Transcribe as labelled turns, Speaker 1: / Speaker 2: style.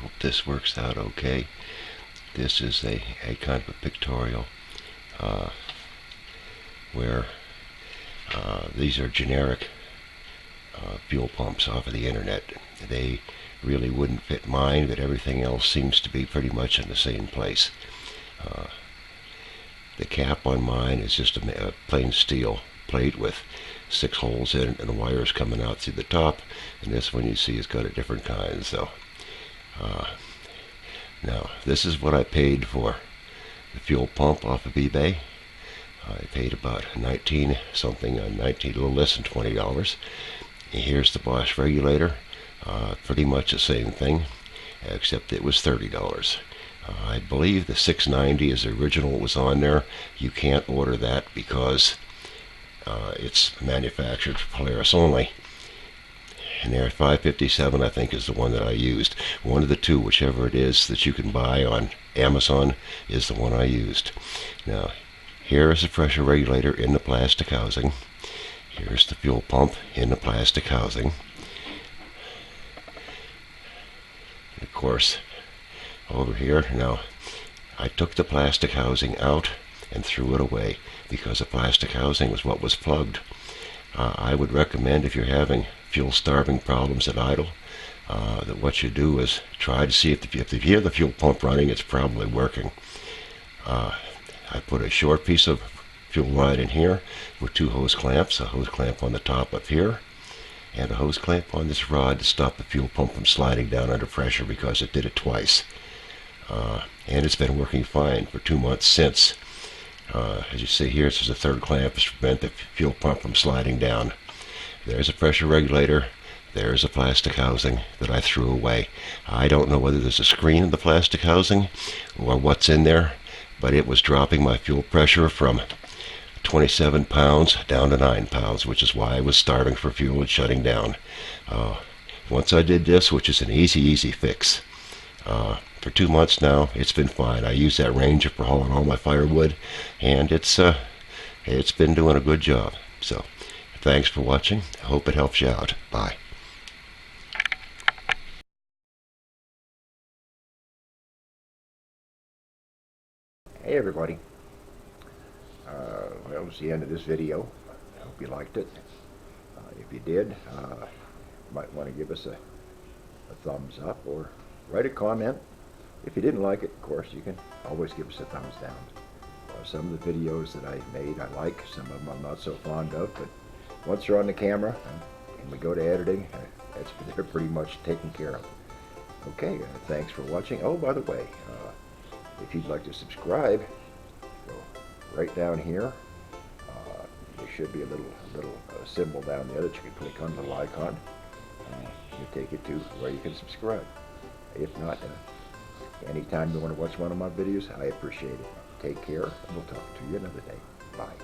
Speaker 1: hope this works out okay. This is a kind of a pictorial where these are generic fuel pumps off of the internet. They really wouldn't fit mine, but everything else seems to be pretty much in the same place. The cap on mine is just a plain steel plate with 6 holes in it and the wires coming out through the top, and this one you see has got a different kind. So now this is what I paid for the fuel pump off of eBay. I paid about 19 something, 19, a little less than $20. And here's the Polaris regulator, pretty much the same thing, except it was $30. I believe the 690 is the original was on there. You can't order that because it's manufactured for Polaris only. And there, 557 I think is the one that I used. One of the two, whichever it is that you can buy on Amazon, is the one I used. Now, here is the pressure regulator in the plastic housing. Here's the fuel pump in the plastic housing. And of course, over here, now, I took the plastic housing out and threw it away because the plastic housing was what was plugged. I would recommend, if you're having fuel starving problems at idle, that what you do is try to see if you hear the fuel pump running, it's probably working. I put a short piece of fuel line in here with 2 hose clamps, a hose clamp on the top up here, and a hose clamp on this rod to stop the fuel pump from sliding down under pressure, because it did it twice. And it's been working fine for 2 months since. As you see here, this is a 3rd clamp to prevent the fuel pump from sliding down. There's a pressure regulator. There's a plastic housing that I threw away. I don't know whether there's a screen in the plastic housing or what's in there, but it was dropping my fuel pressure from 27 pounds down to 9 pounds, which is why I was starving for fuel and shutting down. Once I did this, which is an easy fix, for 2 months now, it's been fine. I use that Ranger for hauling all my firewood, and it's been doing a good job. So, thanks for watching. I hope it helps you out. Bye.
Speaker 2: Hey everybody. Well, that was the end of this video. I hope you liked it. If you did, you might want to give us a thumbs up or write a comment. If you didn't like it, of course, you can always give us a thumbs down. Some of the videos that I made I like, some of them I'm not so fond of, but once they're on the camera and we go to editing, they're pretty much taken care of. Okay, thanks for watching. Oh, by the way, if you'd like to subscribe, go right down here. There should be a little symbol down there that you can click on, the little icon. It'll take you to where you can subscribe. If not, anytime you want to watch one of my videos, I appreciate it. Take care, and we'll talk to you another day. Bye.